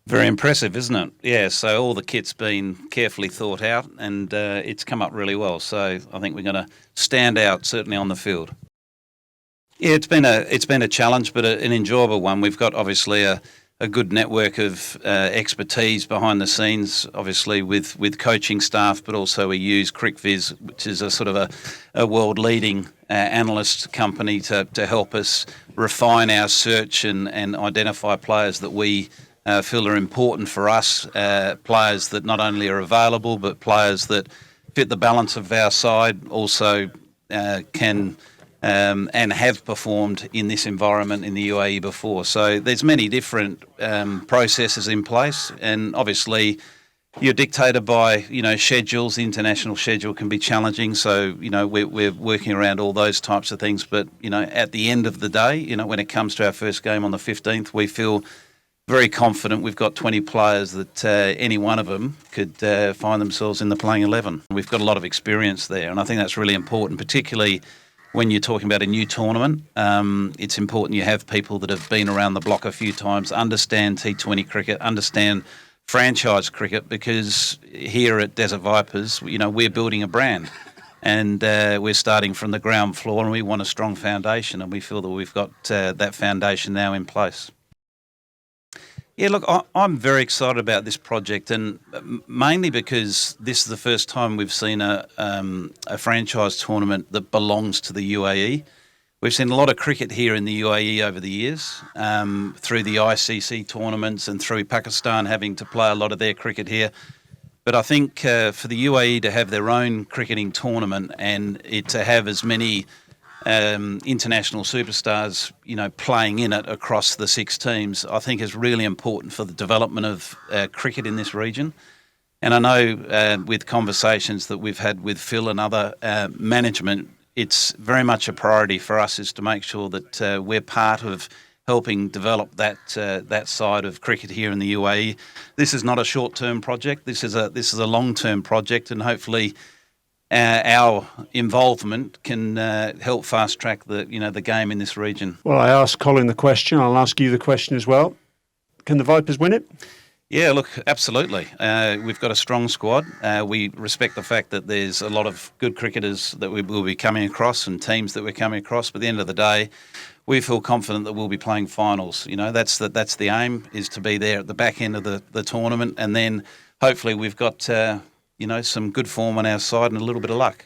Very impressive, isn't it? Yeah, so all the kit's been carefully thought out and it's come up really well. So I think we're going to stand out, certainly on the field. Yeah, it's been a challenge, but an enjoyable one. We've got obviously a good network of expertise behind the scenes, obviously with coaching staff, but also we use CricViz, which is a sort of a world-leading analyst company to help us refine our search and identify players that we feel are important for us, players that not only are available, but players that fit the balance of our side, also can and have performed in this environment in the UAE before. So there's many different processes in place, and obviously you're dictated by schedules. The international schedule can be challenging, so we're working around all those types of things. But at the end of the day, when it comes to our first game on the 15th, we feel very confident. We've got 20 players that any one of them could find themselves in the playing 11. We've got a lot of experience there, and I think that's really important, particularly when you're talking about a new tournament. It's important you have people that have been around the block a few times, understand T20 cricket, understand franchise cricket, because here at Desert Vipers, we're building a brand and we're starting from the ground floor, and we want a strong foundation, and we feel that we've got that foundation now in place. Yeah, look, I'm very excited about this project, and mainly because this is the first time we've seen a franchise tournament that belongs to the UAE. We've seen a lot of cricket here in the UAE over the years, through the ICC tournaments and through Pakistan having to play a lot of their cricket here. But I think for the UAE to have their own cricketing tournament and it to have as many international superstars, playing in it across the 6 teams, I think is really important for the development of cricket in this region. And I know with conversations that we've had with Phil and other management, it's very much a priority for us is to make sure that we're part of helping develop that side of cricket here in the UAE. This is not a short-term project. This is a long-term project, and hopefully our involvement can help fast track the game in this region. Well, I asked Colin the question. I'll ask you the question as well. Can the Vipers win it? Yeah, look, absolutely. We've got a strong squad. We respect the fact that there's a lot of good cricketers that we will be coming across and teams that we're coming across. But at the end of the day, we feel confident that we'll be playing finals. That's the aim, is to be there at the back end of the tournament, and then hopefully we've got some good form on our side and a little bit of luck.